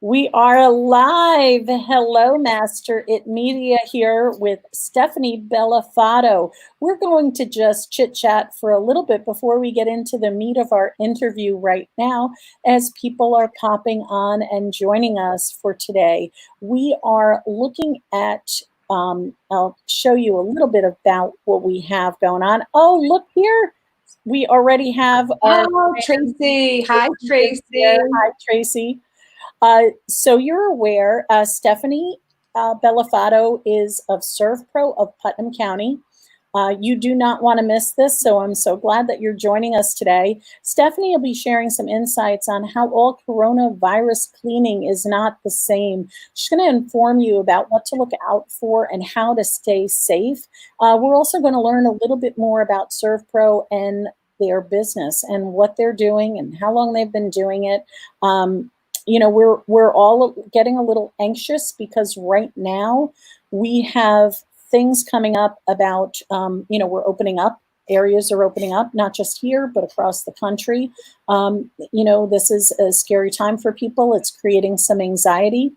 We are live. Hello, Master It Media here with Stephanie Bellofatto. We're going to just chit chat for a little bit before we get into the meat of our interview right now, as people are popping on and joining us for today. We are looking at, I'll show you a little bit about what we have going on. Oh, look here. We already have our Tracy. Hi, Tracy. Hi, Tracy. So you're aware, Stephanie Bellofatto is of ServPro of Putnam County. You do not want to miss this, so I'm so glad that you're joining us today. Stephanie will be sharing some insights on how all coronavirus cleaning is not the same. She's going to inform you about what to look out for and how to stay safe. We're also going to learn a little bit more about ServPro and their business and what they're doing and how long they've been doing it. We're all getting a little anxious because right now we have things coming up about, we're opening up. Areas are opening up, not just here, but across the country. This is a scary time for people. It's creating some anxiety.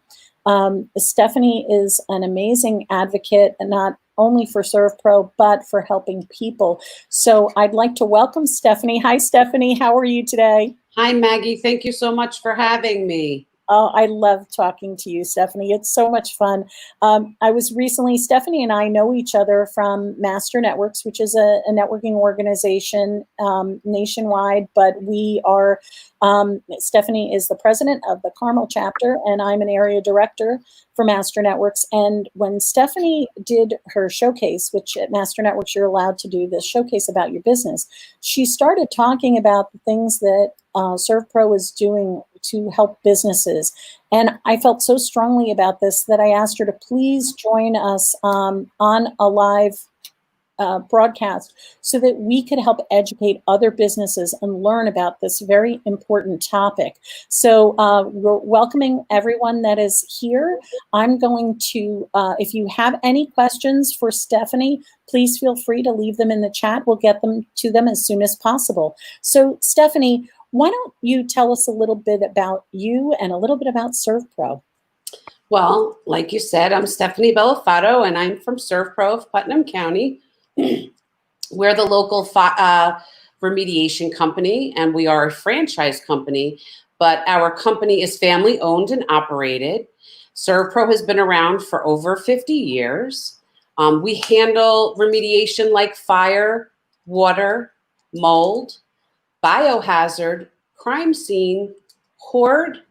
Stephanie is an amazing advocate, and not only for ServPro, but for helping people. So I'd like to welcome Stephanie. Hi, Stephanie. How are you today? Hi, Maggie. Thank you so much for having me. Oh, I love talking to you, Stephanie. It's so much fun. Stephanie and I know each other from Master Networks, which is a networking organization nationwide, but we are, Stephanie is the president of the Carmel chapter, and I'm an area director for Master Networks. And when Stephanie did her showcase, which at Master Networks, you're allowed to do this showcase about your business, she started talking about the things that ServPro is doing to help businesses. And I felt so strongly about this that I asked her to please join us on a live broadcast so that we could help educate other businesses and learn about this very important topic. So we're welcoming everyone that is here. I'm going to, if you have any questions for Stephanie, please feel free to leave them in the chat. We'll get them to them as soon as possible. So Stephanie, why don't you tell us a little bit about you and a little bit about ServPro? Well, like you said, I'm Stephanie Bellofatto, and I'm from ServPro of Putnam County. We're the local remediation company, and we are a franchise company, but our company is family owned and operated. ServPro has been around for over 50 years. We handle remediation like fire, water, mold, biohazard, crime scene, hoard,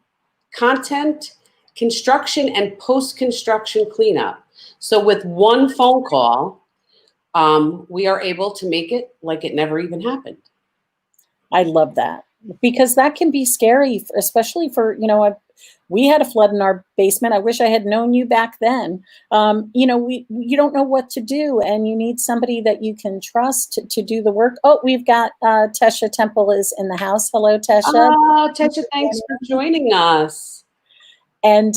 content, construction, and post-construction cleanup. So with one phone call, we are able to make it like it never even happened. I love that, because that can be scary, especially for, we had a flood in our basement. I wish I had known you back then. You don't know what to do, and you need somebody that you can trust to do the work. Oh, we've got Tesha Temple is in the house. Hello, Tesha. Oh, Tesha, thanks for joining us. And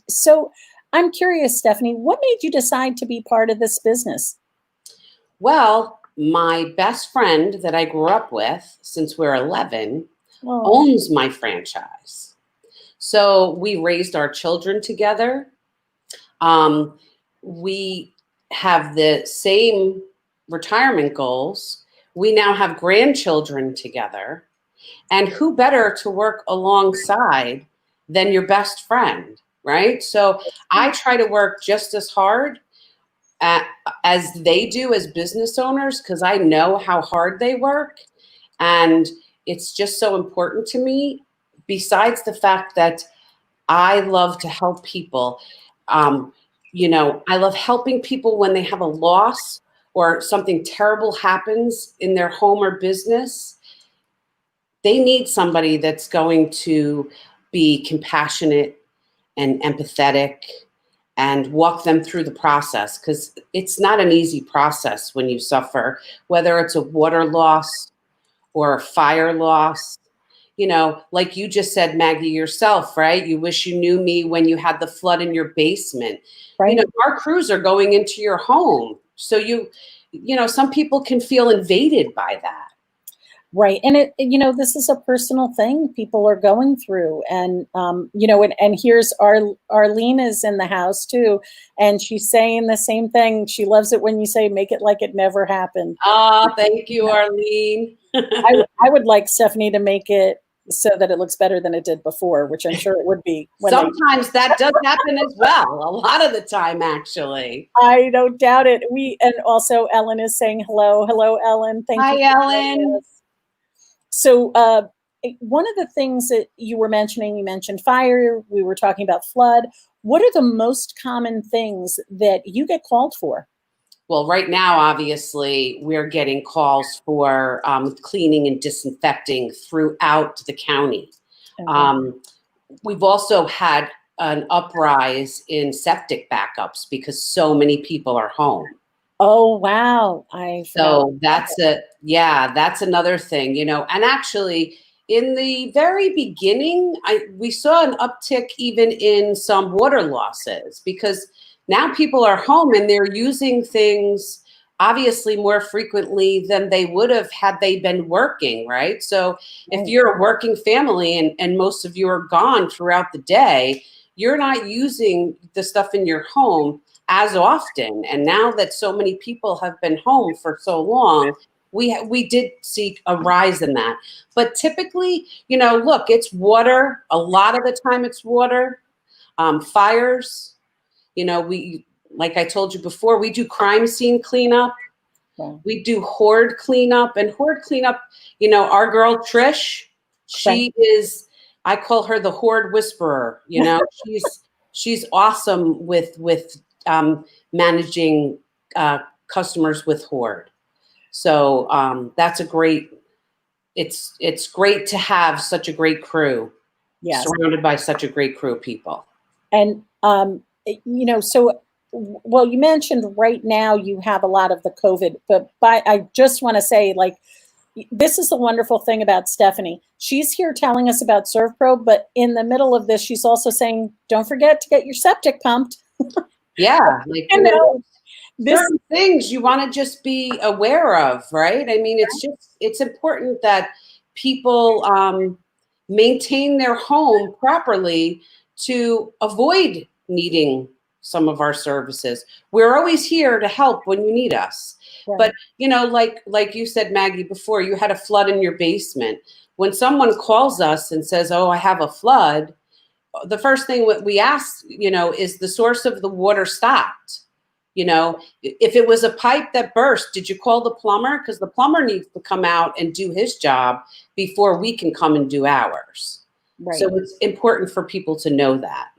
so I'm curious, Stephanie, what made you decide to be part of this business? Well, my best friend that I grew up with since we're 11 owns my franchise. So we raised our children together. We have the same retirement goals. We now have grandchildren together. And who better to work alongside than your best friend, right? So I try to work just as hard as they do as business owners, because I know how hard they work. And it's just so important to me, besides the fact that I love to help people. I love helping people when they have a loss or something terrible happens in their home or business. They need somebody that's going to be compassionate and empathetic and walk them through the process, because it's not an easy process when you suffer, whether it's a water loss or a fire loss. Like you just said, Maggie, yourself, right? You wish you knew me when you had the flood in your basement. Right. Our crews are going into your home. So some people can feel invaded by that. Right. And this is a personal thing people are going through. And, and here's Arlene is in the house too. And she's saying the same thing. She loves it when you say, make it like it never happened. Ah, thank you, Arlene. I would like Stephanie to make it so that it looks better than it did before, which I'm sure it would be. Sometimes that does happen as well. A lot of the time, actually. I don't doubt it. And also Ellen is saying hello. Hello, Ellen. Thank you. Hi, Ellen. So one of the things that you were mentioning, you mentioned fire, we were talking about flood. What are the most common things that you get called for? Well, right now, obviously, we're getting calls for cleaning and disinfecting throughout the county. Okay. We've also had an uprise in septic backups because so many people are home. Oh, wow. So that's another thing, and actually in the very beginning, we saw an uptick even in some water losses because now people are home and they're using things obviously more frequently than they would have had they been working, right? So if you're a working family and most of you are gone throughout the day, you're not using the stuff in your home as often. And now that so many people have been home for so long, we did see a rise in that. But typically, look, it's water. A lot of the time it's water. Fires, we, like I told you before, we do crime scene cleanup. Yeah. We do hoard cleanup. And hoard cleanup, our girl Trish, she is, I call her the hoard whisperer. She's awesome with managing customers with hoard. So that's it's great to have such a great crew, surrounded by such a great crew of people. And, well, you mentioned right now you have a lot of the COVID, but I just want to say, this is the wonderful thing about Stephanie. She's here telling us about ServPro, but in the middle of this, she's also saying, don't forget to get your septic pumped. Yeah. Certain things you want to just be aware of, right? I mean, it's important that people maintain their home properly to avoid needing some of our services. We're always here to help when you need us. Right. But, like you said, Maggie, before, you had a flood in your basement. When someone calls us and says, oh, I have a flood, the first thing we ask, is the source of the water stopped? If it was a pipe that burst, did you call the plumber? Because the plumber needs to come out and do his job before we can come and do ours. Right. So it's important for people to know that.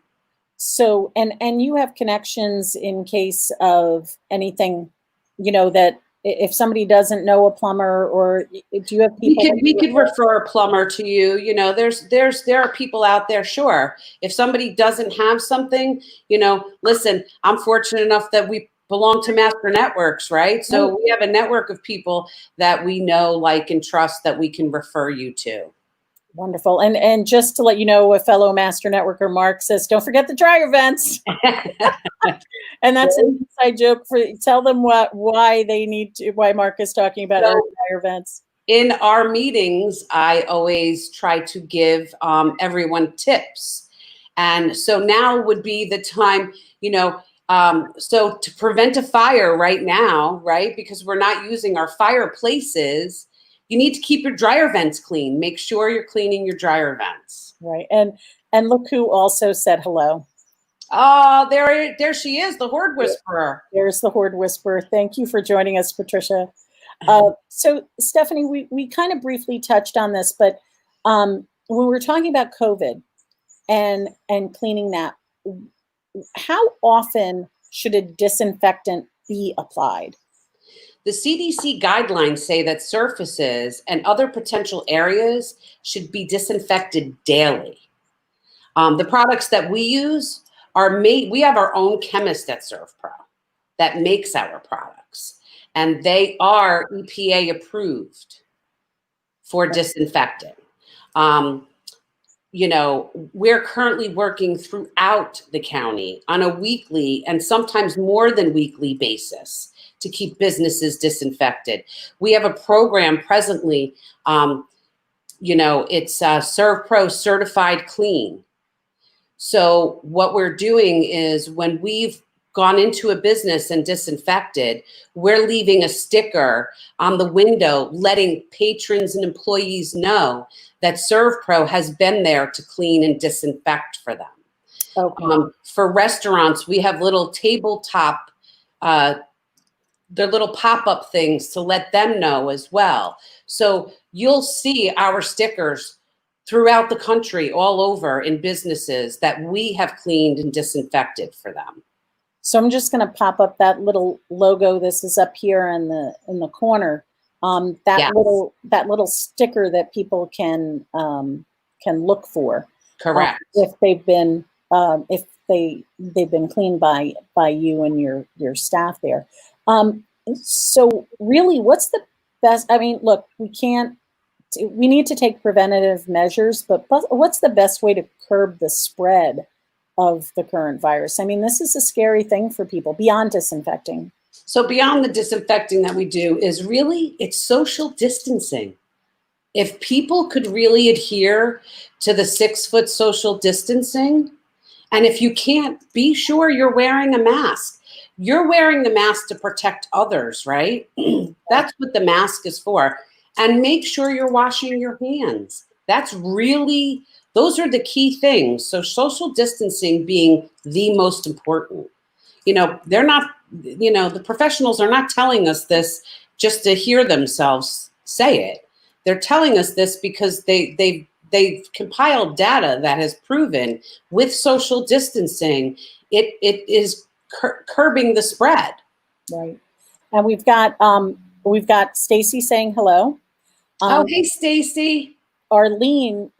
So, and you have connections in case of anything, that if somebody doesn't know a plumber, or do you have people? We could refer a plumber to you. There are people out there. Sure. If somebody doesn't have something, listen, I'm fortunate enough that we belong to Master Networks, right? So we have a network of people that we know, like, and trust that we can refer you to. Wonderful. And just to let you know, a fellow Master Networker, Mark, says, don't forget the dryer vents. And that's an inside joke. Tell them why they need to, why Mark is talking about our dryer vents. In our meetings, I always try to give everyone tips. And so now would be the time, so to prevent a fire right now, right? Because we're not using our fireplaces, you need to keep your dryer vents clean. Make sure you're cleaning your dryer vents. Right. And look who also said hello. Oh, there she is, the hoard whisperer. There's the hoard whisperer. Thank you for joining us, Patricia. So Stephanie, we kind of briefly touched on this, but when we're talking about COVID and cleaning that, how often should a disinfectant be applied? The CDC guidelines say that surfaces and other potential areas should be disinfected daily. The products that we use are made, we have our own chemist at ServPro that makes our products, and they are EPA approved for disinfecting. We're currently working throughout the county on a weekly and sometimes more than weekly basis to keep businesses disinfected. We have a program presently, it's ServPro Certified Clean. So what we're doing is when we've gone into a business and disinfected, we're leaving a sticker on the window letting patrons and employees know that ServPro has been there to clean and disinfect for them. Okay. For restaurants, we have little tabletop, they're little pop-up things to let them know as well. So you'll see our stickers throughout the country, all over in businesses that we have cleaned and disinfected for them. So I'm just going to pop up that little logo. This is up here in the corner. That little sticker that people can look for. Correct. If they've been cleaned by you and your staff there. So really, what's the best? I mean, look, we need to take preventative measures, but what's the best way to curb the spread of the current virus? I mean, this is a scary thing for people beyond disinfecting. So beyond the disinfecting that we do is really, it's social distancing. If people could really adhere to the 6-foot social distancing, and if you can't, be sure you're wearing a mask. You're wearing the mask to protect others, right? That's what the mask is for. And make sure you're washing your hands. Those are the key things. So social distancing being the most important. They're not, the professionals are not telling us this just to hear themselves say it. They're telling us this because they've compiled data that has proven with social distancing, it is curbing the spread. Right. And we've got Stacy saying hello. Hey, Stacy. Arlene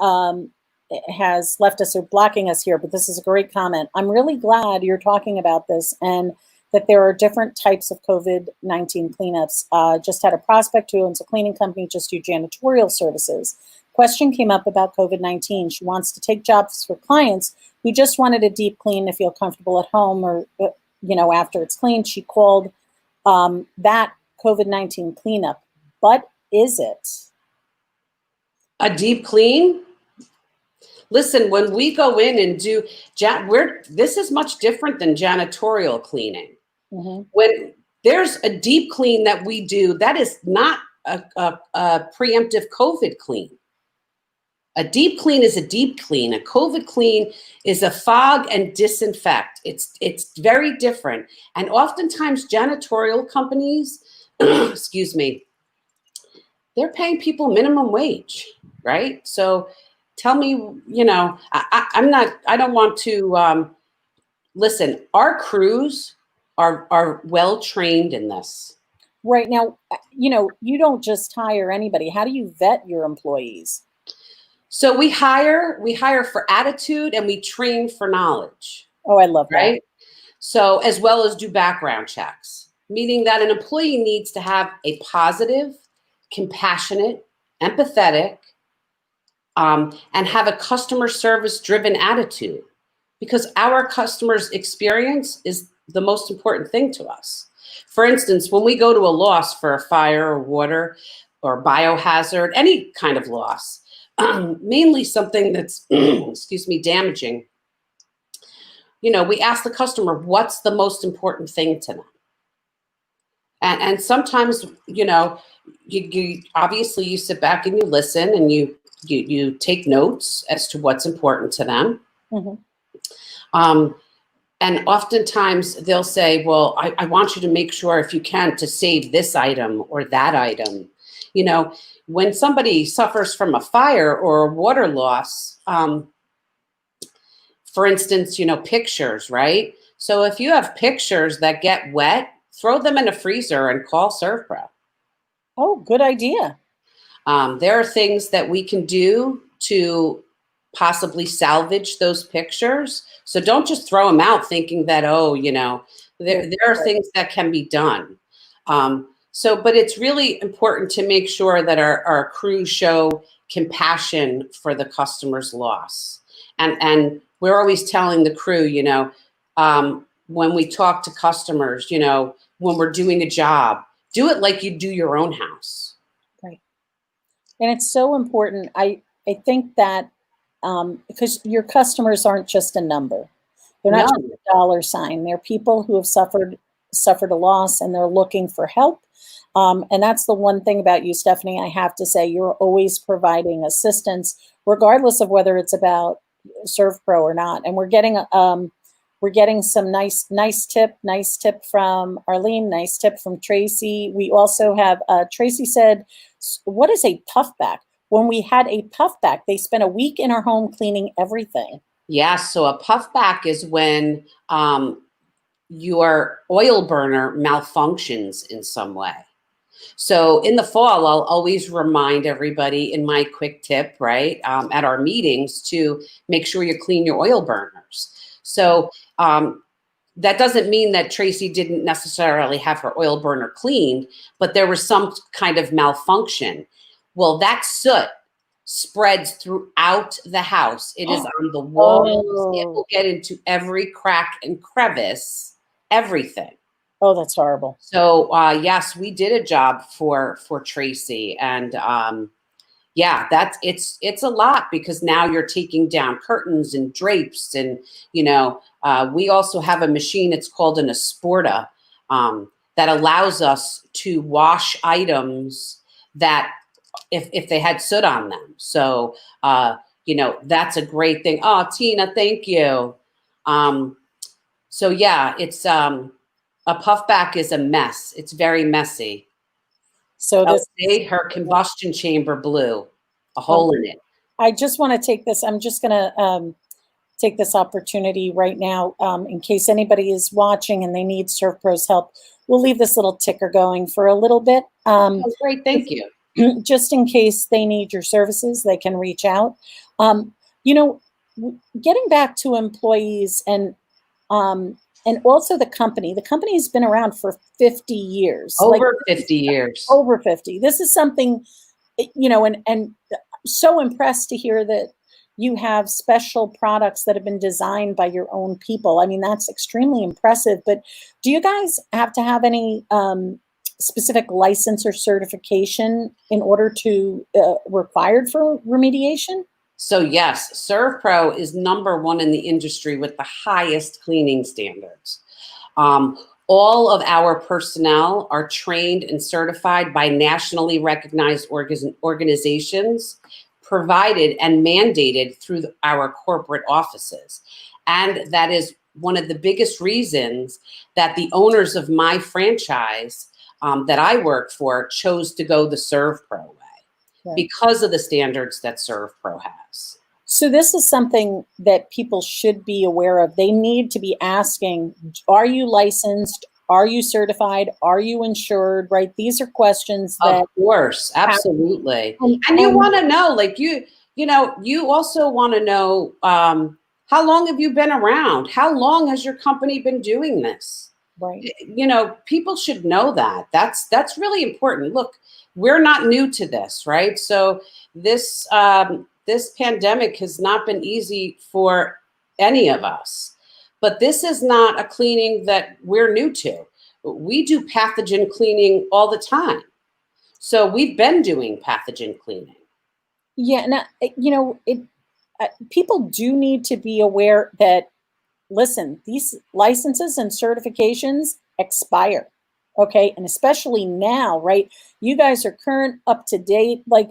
has left us or blocking us here, but this is a great comment. I'm really glad you're talking about this and that there are different types of COVID-19 cleanups. Just had a prospect who owns a cleaning company, just do janitorial services. Question came up about COVID-19. She wants to take jobs for clients who just wanted a deep clean to feel comfortable at home or, after it's cleaned. She called that COVID-19 cleanup. What is it? A deep clean? Listen, when we go in and do, this is much different than janitorial cleaning. Mm-hmm. When there's a deep clean that we do, that is not a preemptive COVID clean. A deep clean is a deep clean. A COVID clean is a fog and disinfect. It's very different. And oftentimes janitorial companies, excuse me, they're paying people minimum wage, right? So tell me, I don't want to, listen, our crews are well-trained in this. Right now, you don't just hire anybody. How do you vet your employees? So we hire for attitude and we train for knowledge. Oh, I love that. Right? So as well as do background checks, meaning that an employee needs to have a positive, compassionate, empathetic, and have a customer service driven attitude, because our customers' experience is the most important thing to us. For instance, when we go to a loss for a fire or water or biohazard, any kind of loss, mainly something that's, damaging, we ask the customer, what's the most important thing to them? And sometimes, you obviously you sit back and you listen and you take notes as to what's important to them. Mm-hmm. And oftentimes they'll say, well, I want you to make sure, if you can, to save this item or that item. When somebody suffers from a fire or a water loss, for instance, pictures, right? So if you have pictures that get wet, throw them in a freezer and call ServPro. Oh, good idea. There are things that we can do to possibly salvage those pictures. So don't just throw them out thinking that, there are things that can be done. But it's really important to make sure that our crews show compassion for the customer's loss. And we're always telling the crew, when we talk to customers, when we're doing a job. Do it like you do your own house. Right. And it's so important. I think that because your customers aren't just a number. They're not No. just a dollar sign. They're people who have suffered a loss and they're looking for help. And that's the one thing about you, Stephanie. I have to say, you're always providing assistance, regardless of whether it's about ServPro or not. And we're getting some nice tip from Arlene, nice tip from Tracy. We also have Tracy said, "What is a puffback?" When we had a puffback, they spent a week in our home cleaning everything. Yeah, so a puffback is when your oil burner malfunctions in some way. So in the fall, I'll always remind everybody in my quick tip, right, at our meetings to make sure you clean your oil burners. So that doesn't mean that Tracy didn't necessarily have her oil burner cleaned, but there was some kind of malfunction. Well, that soot spreads throughout the house. It is on the walls. Oh. It will get into every crack and crevice, everything. Oh, that's horrible. So yes, we did a job for Tracy, and yeah, it's a lot because now you're taking down curtains and drapes, and we also have a machine. It's called an Esporta that allows us to wash items that if they had soot on them. So that's a great thing. Oh, Tina, thank you. So yeah, it's a puffback is a mess. It's very messy. So this her combustion chamber blew a hole in it. I just want to take this. I'm just going to take this opportunity right now in case anybody is watching and they need ServPro's help. We'll leave this little ticker going for a little bit. Great, thank you. Just in case they need your services, they can reach out. Getting back to employees and also the company. The company has been around for 50 years. Over 50 years. Over 50. This is something, and so impressed to hear that you have special products that have been designed by your own people. I mean, that's extremely impressive. But do you guys have to have any specific license or certification in order to required for remediation? So yes, ServPro is #1 in the industry with the highest cleaning standards. All of our personnel are trained and certified by nationally recognized organizations, provided and mandated through our corporate offices. And that is one of the biggest reasons that the owners of my franchise that I work for chose to go the ServPro way. Right. Because of the standards that ServPro has. So this is something that people should be aware of. They need to be asking, are you licensed? Are you certified? Are you insured? Right? These are questions that— Of course, absolutely. And you want to know, like you also want to know, how long have you been around? How long has your company been doing this? Right. People should know that. That's really important. Look, we're not new to this, right? So this pandemic has not been easy for any of us, but this is not a cleaning that we're new to. We do pathogen cleaning all the time. So we've been doing pathogen cleaning. Yeah. Now, people do need to be aware that, listen, these licenses and certifications expire. Okay. And especially now, right? You guys are current, up to date. Like,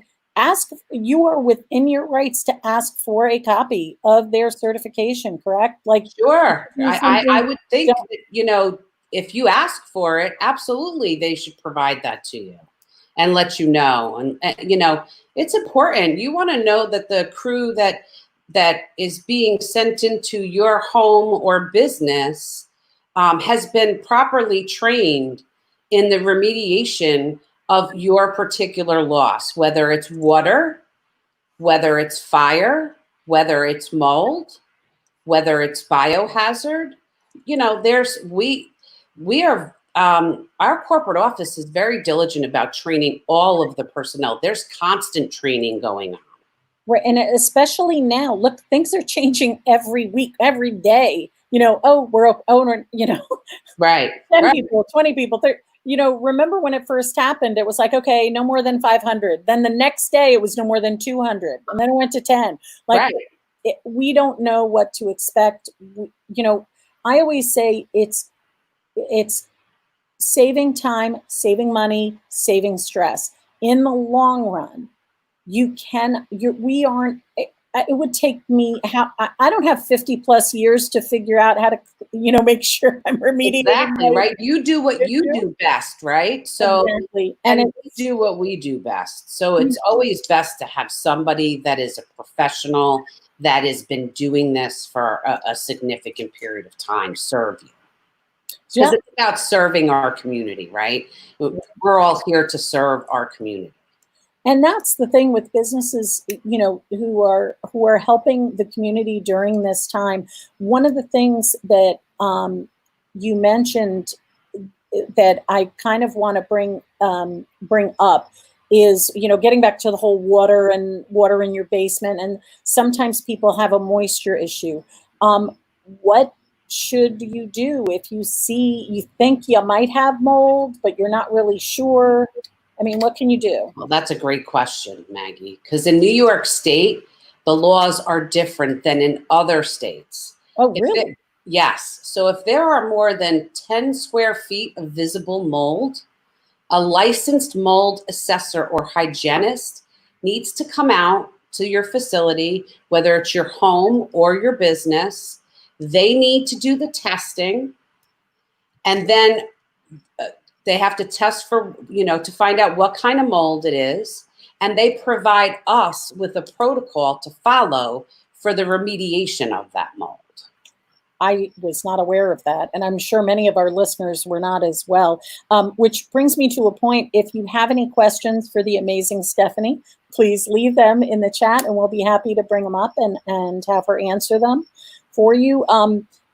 you are within your rights to ask for a copy of their certification, correct? Like, sure. I would think that, if you ask for it, absolutely, they should provide that to you and let you know. And it's important. You want to know that the crew that is being sent into your home or business has been properly trained in the remediation of your particular loss, whether it's water, whether it's fire, whether it's mold, whether it's biohazard. We are our corporate office is very diligent about training all of the personnel. There's constant training going on. Right, and especially now, look, things are changing every week, every day. oh, Right. 10 Right. people, 20 people, 30. Remember when it first happened, it was like, okay, no more than 500. Then the next day it was no more than 200. And then it went to 10. Like, Right. we don't know what to expect. I always say it's saving time, saving money, saving stress. In the long run, we aren't, it would take me, I don't have 50 plus years to figure out how to, make sure I'm remediating. Exactly, right? You do what you do best, right? So, exactly. and we do what we do best. So it's always best to have somebody that is a professional that has been doing this for a significant period of time serve you. Because it's about serving our community, right? We're all here to serve our community. And that's the thing with businesses, who are helping the community during this time. One of the things that you mentioned that I kind of want to bring up is, getting back to the whole water in your basement, and sometimes people have a moisture issue. What should you do if you think you might have mold, but you're not really sure? I mean, what can you do? Well, that's a great question, Maggie, because in New York State, the laws are different than in other states. Oh, really? Yes. So if there are more than 10 square feet of visible mold, a licensed mold assessor or hygienist needs to come out to your facility, whether it's your home or your business. They need to do the testing, and then they have to test for, to find out what kind of mold it is. And they provide us with a protocol to follow for the remediation of that mold. I was not aware of that, and I'm sure many of our listeners were not as well, which brings me to a point. If you have any questions for the amazing Stephanie, please leave them in the chat, and we'll be happy to bring them up and have her answer them for you.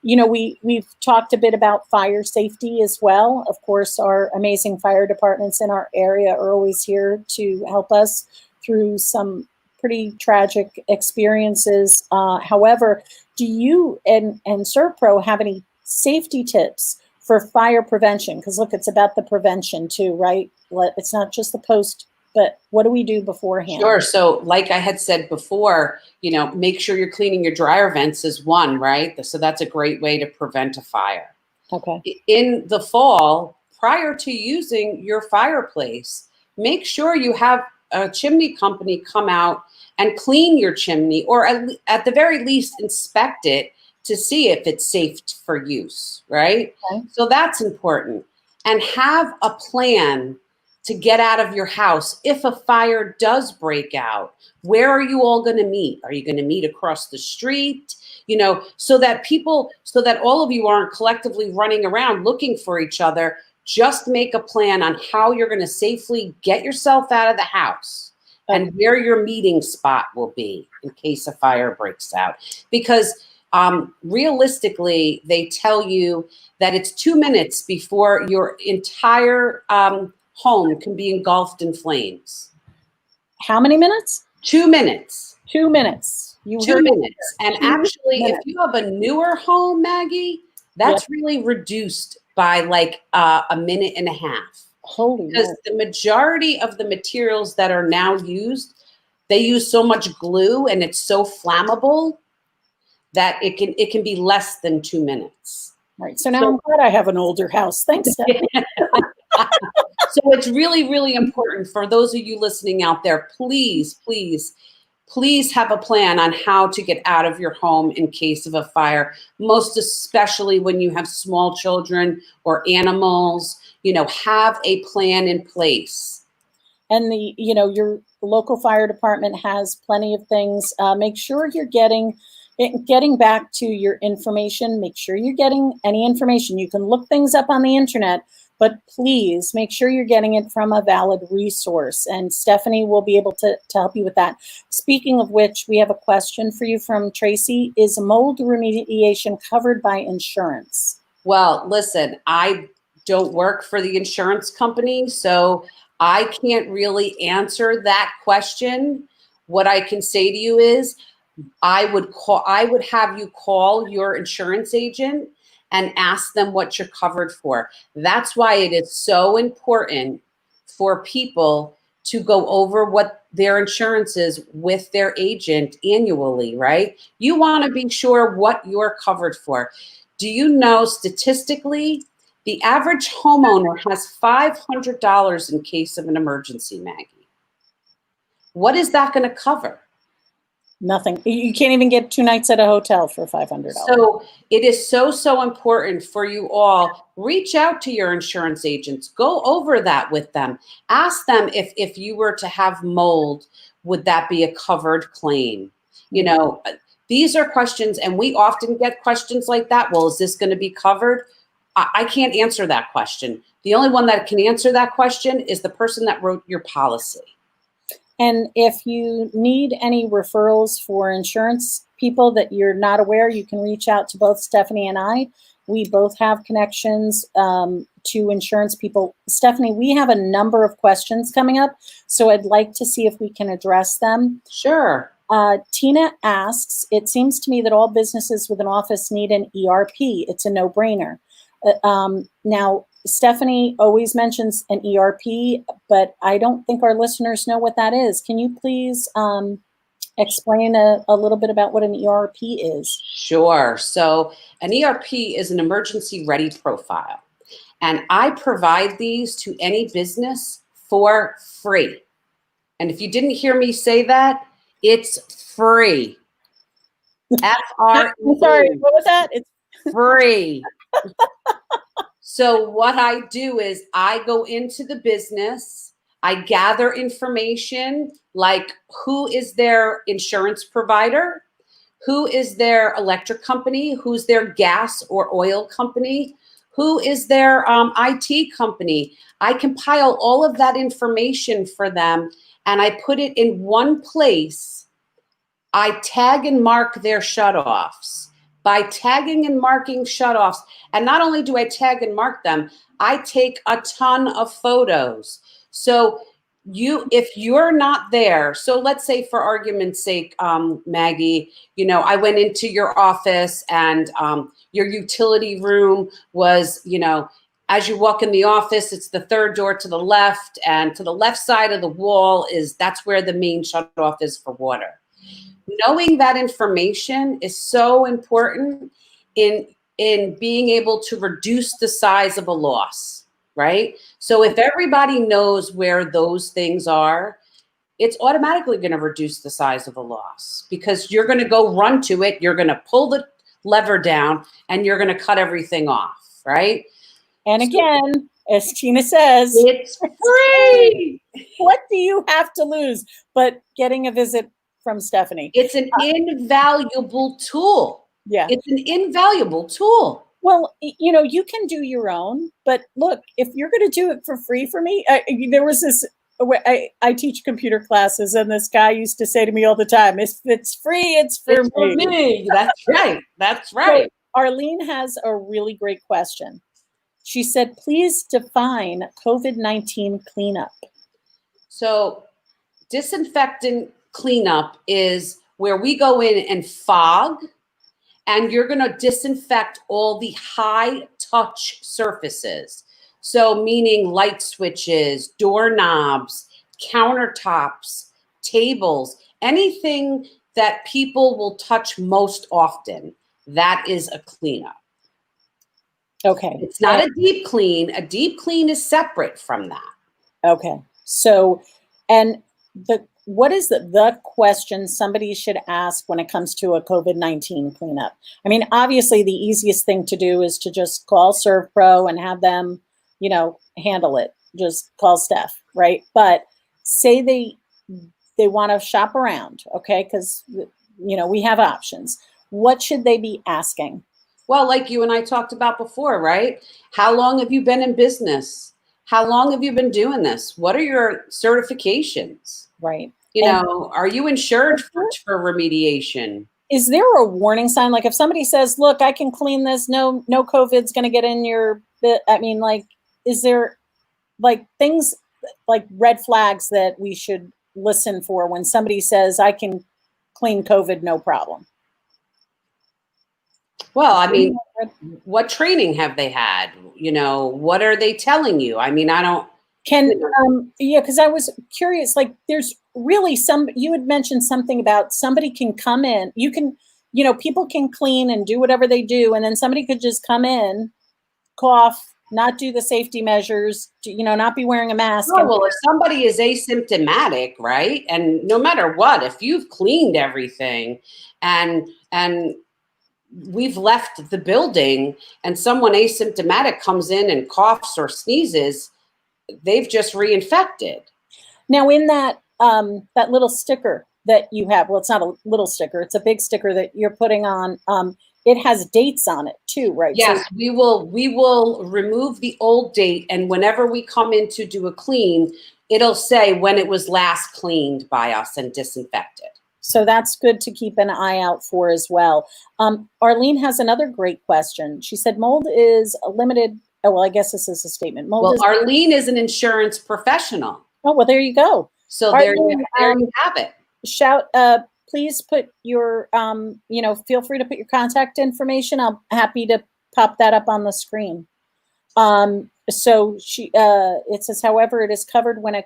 We've talked a bit about fire safety as well. Of course, our amazing fire departments in our area are always here to help us through some pretty tragic experiences. However, do you and ServPro have any safety tips for fire prevention? Because look, it's about the prevention too, right? It's not just the post, but what do we do beforehand? Sure. So like I had said before, make sure you're cleaning your dryer vents is one, right? So that's a great way to prevent a fire. Okay. In the fall, prior to using your fireplace, make sure you have a chimney company come out and clean your chimney, or at the very least inspect it to see if it's safe for use, right? Okay. So that's important. And have a plan to get out of your house if a fire does break out. Where are you all going to meet? Are you going to meet across the street? So that all of you aren't collectively running around looking for each other. Just make a plan on how you're going to safely get yourself out of the house and where your meeting spot will be in case a fire breaks out. Because realistically, they tell you that it's 2 minutes before your entire home can be engulfed in flames. How many minutes? 2 minutes. 2 minutes. 2 minutes. And actually, if you have a newer home, Maggie, that's really reduced by like a minute and a half. Holy because the majority of the materials that are now used, they use so much glue and it's so flammable that it can be less than 2 minutes. Right. So now I'm glad I have an older house. Thanks, Stephanie. So it's really, really important for those of you listening out there, please, please, please have a plan on how to get out of your home in case of a fire, most especially when you have small children or animals. Have a plan in place. And your local fire department has plenty of things. Make sure you're getting back to your information. Make sure you're getting any information. You can look things up on the internet, but please make sure you're getting it from a valid resource. And Stephanie will be able to help you with that. Speaking of which, we have a question for you from Tracy. Is mold remediation covered by insurance? Well, listen, I don't work for the insurance company, so I can't really answer that question. What I can say to you is I would have you call your insurance agent and ask them what you're covered for. That's why it is so important for people to go over what their insurance is with their agent annually, right? You want to be sure what you're covered for. Do you know statistically, the average homeowner has $500 in case of an emergency, Maggie? What is that going to cover? Nothing. You can't even get 2 nights at a hotel for $500. So it is so important for you all. Reach out to your insurance agents. Go over that with them. Ask them if you were to have mold, would that be a covered claim? You know, these are questions, and we often get questions like that. Well, is this going to be covered? I can't answer that question. The only one that can answer that question is the person that wrote your policy. And if you need any referrals for insurance people that you're not aware, you can reach out to both Stephanie and I. We both have connections to insurance people. Stephanie, we have a number of questions coming up, so I'd like to see if we can address them. Sure. Tina asks, it seems to me that all businesses with an office need an ERP. It's a no-brainer. Now, Stephanie always mentions an ERP, but I don't think our listeners know what that is. Can you please explain a little bit about what an ERP is? Sure. So an ERP is an emergency ready profile. And I provide these to any business for free. And if you didn't hear me say that, it's free. F-R-E. I'm sorry, what was that? It's free. So what I do is I go into the business, I gather information like who is their insurance provider, who is their electric company, who's their gas or oil company, who is their IT company. I compile all of that information for them and I put it in one place. I tag and mark their shutoffs. By tagging and marking shutoffs, and not only do I tag and mark them, I take a ton of photos. So if you're not there, so let's say for argument's sake, Maggie, you know, I went into your office and your utility room was, you know, as you walk in the office, it's the third door to the left, and to the left side of the wall that's where the main shutoff is for water. Knowing that information is so important in being able to reduce the size of a loss, right? So if everybody knows where those things are, it's automatically going to reduce the size of a loss because you're going to go run to it, you're going to pull the lever down, and you're going to cut everything off, right? And again, as Tina says, it's free. What do you have to lose but getting a visit from Stephanie? It's an invaluable tool. Yeah. It's an invaluable tool. Well, you know, you can do your own, but look, if you're going to do it for free for me, there was this, I teach computer classes and this guy used to say to me all the time, if it's free, it's for me. That's right. That's right. So Arlene has a really great question. She said, please define COVID-19 cleanup. So disinfectant cleanup is where we go in and fog, and you're going to disinfect all the high touch surfaces. So meaning light switches, doorknobs, countertops, tables, anything that people will touch most often. That is a cleanup. Okay. It's not a deep clean. A deep clean is separate from that. Okay. So, and what is the question somebody should ask when it comes to a COVID-19 cleanup? I mean, obviously the easiest thing to do is to just call ServPro and have them, you know, handle it. Just call Steph, right? But say they want to shop around, okay? Because, you know, we have options. What should they be asking? Well, like you and I talked about before, right? How long have you been in business? How long have you been doing this? What are your certifications? Right. You know, are you insured for remediation? Is there a warning sign? Like if somebody says, look, I can clean this, no COVID's going to get in your bit. I mean, like, is there like things like red flags that we should listen for when somebody says I can clean COVID, no problem. Well, I mean, what training have they had? You know, what are they telling you? I mean, I don't. Yeah, because I was curious, like there's really you had mentioned something about somebody can come in, you can, people can clean and do whatever they do. And then somebody could just come in, cough, not do the safety measures, not be wearing a mask. Oh, well, if somebody is asymptomatic, right? And no matter what, if you've cleaned everything and we've left the building and someone asymptomatic comes in and coughs or sneezes, they've just reinfected. Now in that little sticker that you have, well, it's not a little sticker, it's a big sticker that you're putting on, it has dates on it too, right? Yes, so we will remove the old date, and whenever we come in to do a clean, it'll say when it was last cleaned by us and disinfected. So that's good to keep an eye out for as well. Arlene has another great question. She said mold is a limited, oh, well, I guess this is a statement. Arlene is an insurance professional. Oh, well, there you go. So Arlene, there you have it. Please put your, feel free to put your contact information. I'm happy to pop that up on the screen. So it says, however, it is covered when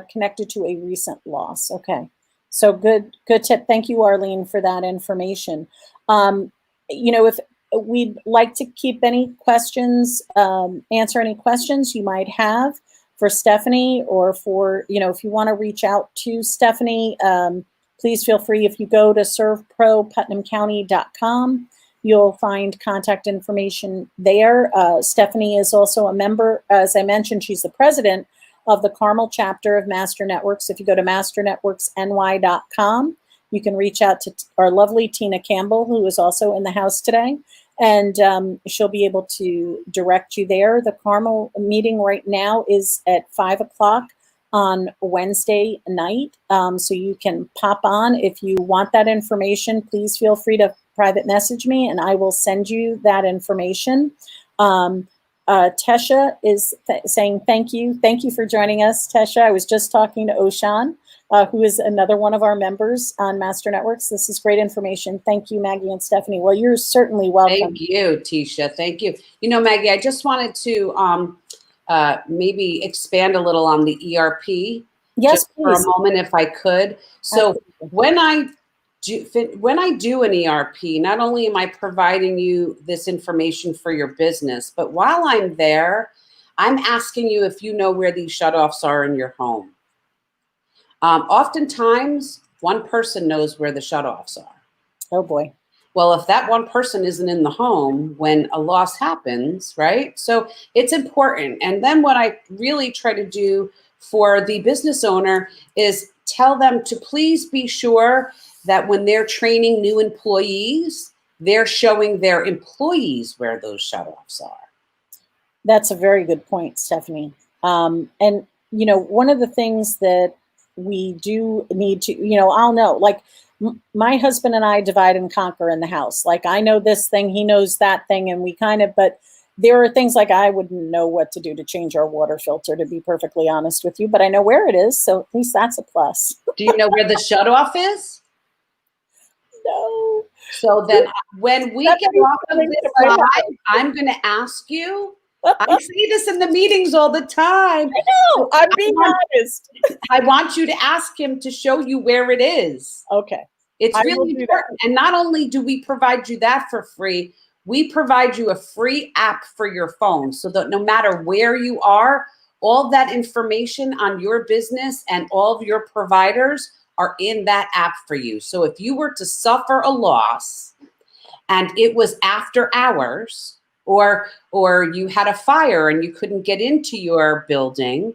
connected to a recent loss. Okay. So good tip. Thank you, Arlene, for that information. If we'd like to keep any questions, answer any questions you might have for Stephanie, or for, if you want to reach out to Stephanie, please feel free. If you go to servproputnamcounty.com, you'll find contact information there. Stephanie is also a member. As I mentioned, she's the president of the Carmel chapter of Master Networks. If you go to masternetworksny.com, you can reach out to our lovely Tina Campbell, who is also in the house today, and she'll be able to direct you there. The Carmel meeting right now is at 5 o'clock on Wednesday night, so you can pop on. If you want that information, please feel free to private message me, and I will send you that information. Tesha is saying thank you. Thank you for joining us, Tesha. I was just talking to Oshan, who is another one of our members on Master Networks. This is great information. Thank you, Maggie and Stephanie. Well, you're certainly welcome. Thank you, Tisha. Thank you. Maggie, I just wanted to maybe expand a little on the ERP. Yes, just for a moment, if I could. So when I do an ERP, not only am I providing you this information for your business, but while I'm there, I'm asking you if you know where these shutoffs are in your home. Oftentimes, one person knows where the shutoffs are. Oh, boy. Well, if that one person isn't in the home when a loss happens, right? So it's important. And then what I really try to do for the business owner is tell them to please be sure that when they're training new employees, they're showing their employees where those shutoffs are. That's a very good point, Stephanie. And, one of the things that we do need to, I'll know, like my husband and I divide and conquer in the house. Like I know this thing, he knows that thing, and we but there are things like I wouldn't know what to do to change our water filter, to be perfectly honest with you, but I know where it is. So at least that's a plus. Do you know where the shutoff is? No. So then when we get off of this live, I'm going to ask you. I see this in the meetings all the time. I know. I'm being honest. I want you to ask him to show you where it is. Okay. It's really important. And not only do we provide you that for free, we provide you a free app for your phone so that no matter where you are, all that information on your business and all of your providers are in that app for you. So if you were to suffer a loss and it was after hours, or you had a fire and you couldn't get into your building,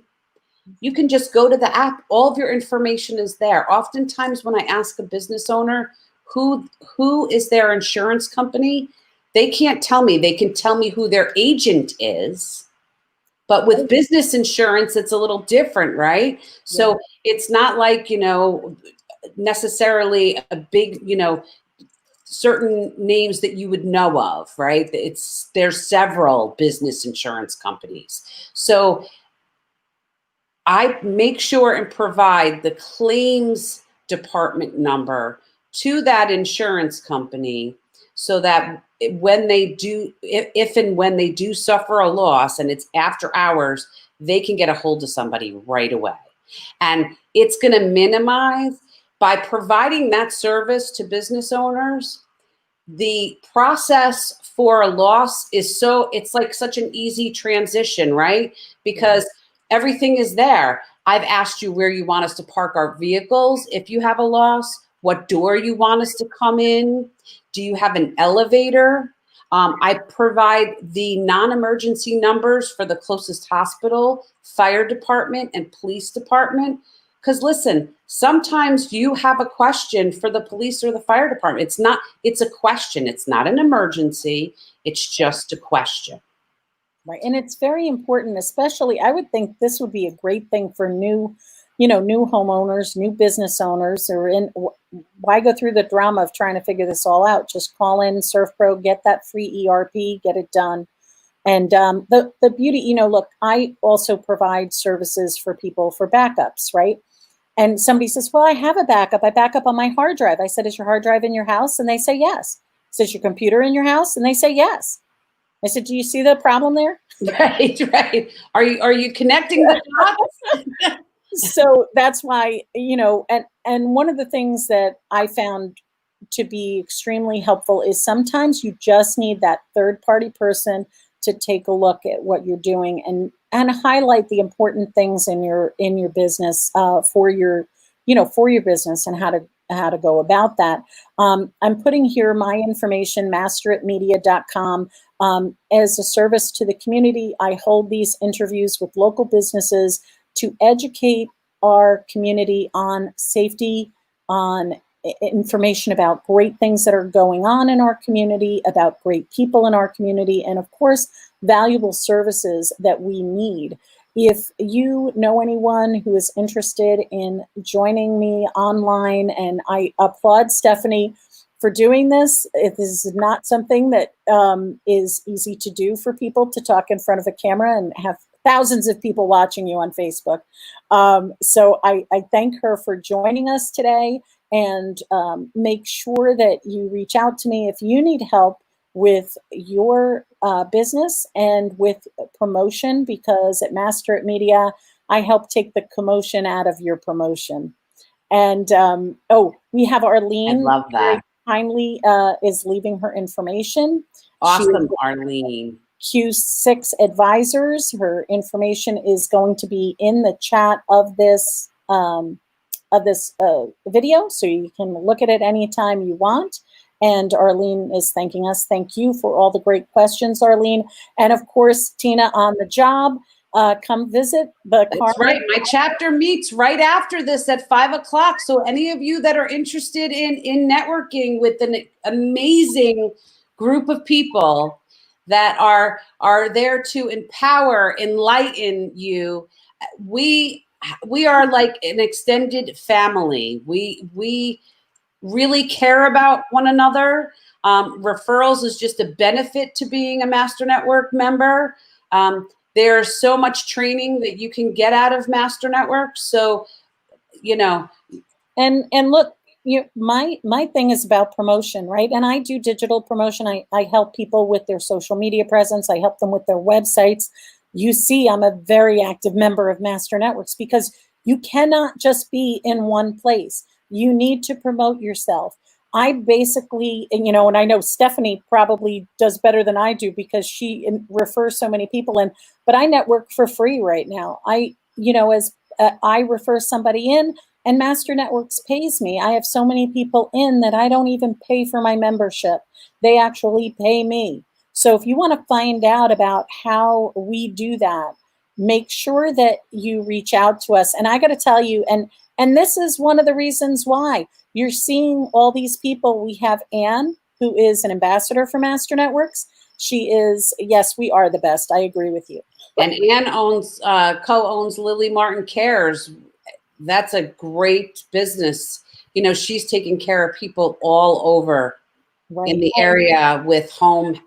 you can just go to the app. All of your information is there. Oftentimes when I ask a business owner who is their insurance company, they can't tell me. They can tell me who their agent is. But with business insurance, it's a little different, right? So it's not like, necessarily a big, certain names that you would know of, right? There's several business insurance companies. So I make sure and provide the claims department number to that insurance company so that when they do, if and when they do suffer a loss and it's after hours, they can get a hold of somebody right away. And it's going to minimize, by providing that service to business owners, the process for a loss is it's like such an easy transition, right? Because everything is there. I've asked you where you want us to park our vehicles if you have a loss, what door you want us to come in. Do you have an elevator? I provide the non-emergency numbers for the closest hospital, fire department, and police department. Because listen, sometimes you have a question for the police or the fire department. It's a question. It's not an emergency. It's just a question. Right. And it's very important, especially, I would think this would be a great thing for new homeowners, new business owners, why go through the drama of trying to figure this all out? Just call in ServPro, get that free ERP, get it done. And the beauty, look, I also provide services for people for backups, right? And somebody says, well, I have a backup. I back up on my hard drive. I said, is your hard drive in your house? And they say, yes. I said, is your computer in your house? And they say, yes. I said, do you see the problem there? Right. Are you connecting the dots? So that's why, and one of the things that I found to be extremely helpful is sometimes you just need that third party person to take a look at what you're doing and highlight the important things in your business for your business and how to go about that. I'm putting here my information, masteritmedia.com. As a service to the community, I hold these interviews with local businesses to educate our community on safety, on information about great things that are going on in our community, about great people in our community, and of course, valuable services that we need. If you know anyone who is interested in joining me online, and I applaud Stephanie for doing this. This is not something that is easy to do for people, to talk in front of a camera and have thousands of people watching you on Facebook. So I thank her for joining us today, and make sure that you reach out to me if you need help with your business and with promotion, because at Master It Media, I help take the commotion out of your promotion. And we have Arlene. I love that. Kindly is leaving her information. Awesome, Arlene. Q6 Advisors. Her information is going to be in the chat of this video, so you can look at it anytime you want. And Arlene is thanking us. Thank you for all the great questions, Arlene. And of course, Tina on the job. Come visit the That's right. My chapter meets right after this at 5 o'clock. So any of you that are interested in networking with an amazing group of people that are there to empower, enlighten you, we are like an extended family. We really care about one another. Referrals is just a benefit to being a Master Network member. There's so much training that you can get out of Master Network. So, And look, my thing is about promotion, right? And I do digital promotion. I help people with their social media presence. I help them with their websites. You see, I'm a very active member of Master Networks, because you cannot just be in one place. You need to promote yourself. I basically, and I know Stephanie probably does better than I do because she refers so many people in, but I network for free right now. I refer somebody in and Master Networks pays me. I have so many people in that I don't even pay for my membership. They actually pay me. So if you want to find out about how we do that, make sure that you reach out to us. And I got to tell you, and this is one of the reasons why you're seeing all these people. We have Anne, who is an ambassador for Master Networks. She is, yes, we are the best. I agree with you. And Anne co-owns Lily Martin Cares. That's a great business. She's taking care of people all over in the area with home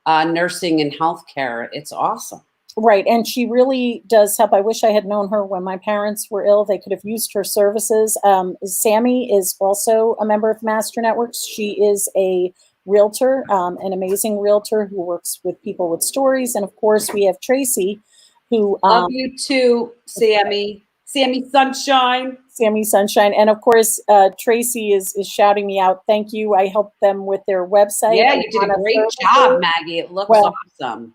nursing and healthcare. It's awesome. Right, and she really does help. I wish I had known her when my parents were ill. They could have used her services. Sammy is also a member of Master Networks. She is a realtor, an amazing realtor who works with people with stories. And of course, we have Tracy, who Love you too, Sammy. Sammy Sunshine. Sammy Sunshine. And of course, Tracy is shouting me out. Thank you. I helped them with their website. Yeah, you did a great job, Maggie. It looks awesome.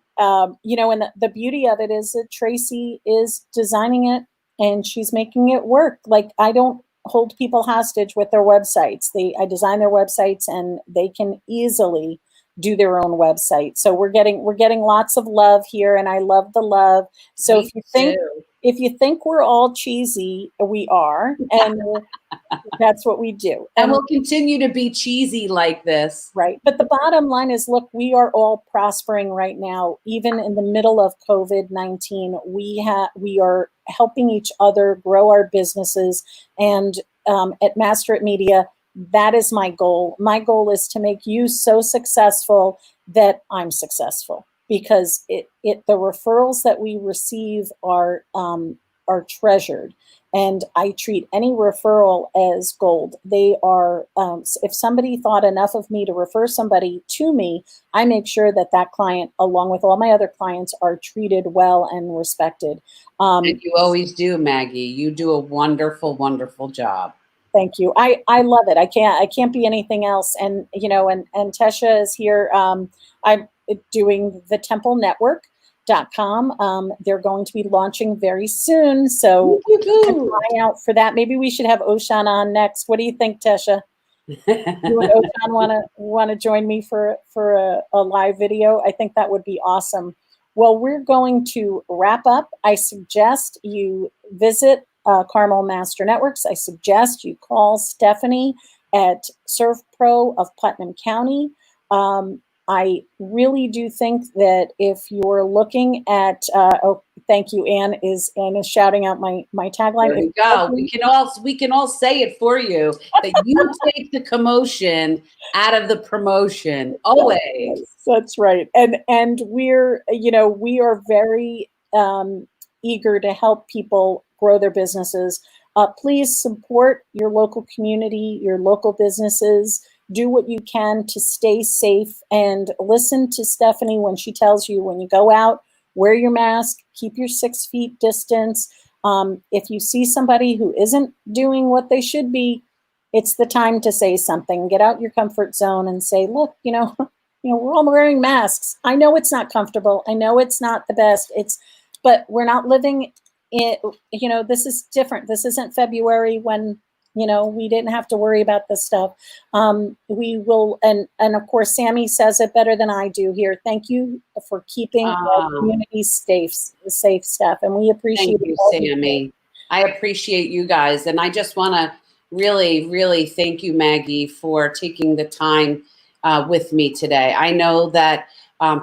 You know, and the beauty of it is that Tracy is designing it and she's making it work. Like, I don't hold people hostage with their websites. I design their websites and they can easily do their own website. So we're getting lots of love here, and I love the love. So if you think we're all cheesy, we are, and that's what we do. And we'll continue to be cheesy like this. Right. But the bottom line is, look, we are all prospering right now. Even in the middle of COVID-19, we are helping each other grow our businesses. And at Master at Media, that is my goal. My goal is to make you so successful that I'm successful, because the referrals that we receive are treasured. And I treat any referral as gold. They are, if somebody thought enough of me to refer somebody to me, I make sure that that client, along with all my other clients, are treated well and respected. And you always do, Maggie. You do a wonderful, wonderful job. Thank you. I love it. I can't be anything else. And, you know, and Tesha is here. I'm doing the TempleNetwork.com. They're going to be launching very soon. So keep an eye out for that. Maybe we should have Oshan on next. What do you think, Tesha? You and Oshan want to join me for a live video? I think that would be awesome. Well, we're going to wrap up. I suggest you visit Carmel Master Networks. I suggest you call Stephanie at ServPro of Putnam County. I really do think that if you're looking at, oh, thank you, Anne is shouting out my tagline. There we go. We can all say it for you, that you take the commotion out of the promotion always. That's right. And we're, you know, we are very eager to help people grow their businesses. Please support your local community, your local businesses. Do what you can to stay safe, and listen to Stephanie when she tells you, when you go out, wear your mask, keep your 6 feet distance. If you see somebody who isn't doing what they should be, it's the time to say something. Get out your comfort zone and say, look, you know, we're all wearing masks. I know it's not comfortable. I know it's not the best. But we're not living in, you know, this is different. This isn't February when, you know, we didn't have to worry about this stuff. We will, and of course, Sammy says it better than I do here. Thank you for keeping our community safe, Steph, and we appreciate you, Sammy. I appreciate you guys, and I just want to really, really thank you, Maggie, for taking the time with me today. I know that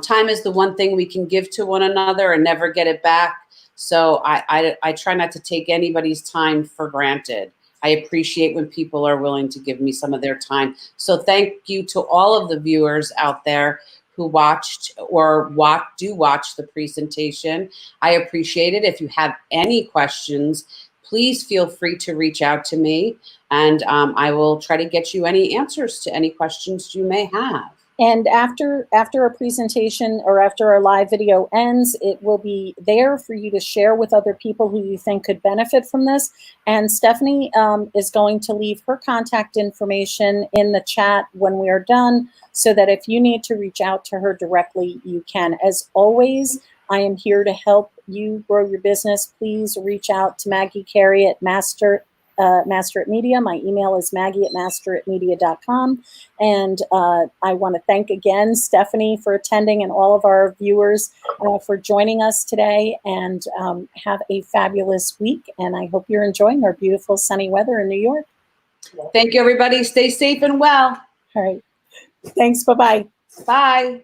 time is the one thing we can give to one another and never get it back. So I try not to take anybody's time for granted. I appreciate when people are willing to give me some of their time. So thank you to all of the viewers out there who watched or do watch the presentation. I appreciate it. If you have any questions, please feel free to reach out to me, and I will try to get you any answers to any questions you may have. And after our presentation, or after our live video ends, it will be there for you to share with other people who you think could benefit from this. And Stephanie is going to leave her contact information in the chat when we are done, so that if you need to reach out to her directly, you can. As always, I am here to help you grow your business. Please reach out to Maggie Carey at Master at Media. My email is maggie@masteratmedia.com. And I want to thank again Stephanie for attending, and all of our viewers for joining us today. And have a fabulous week. And I hope you're enjoying our beautiful sunny weather in New York. Thank you, everybody. Stay safe and well. All right. Thanks. Bye-bye. Bye.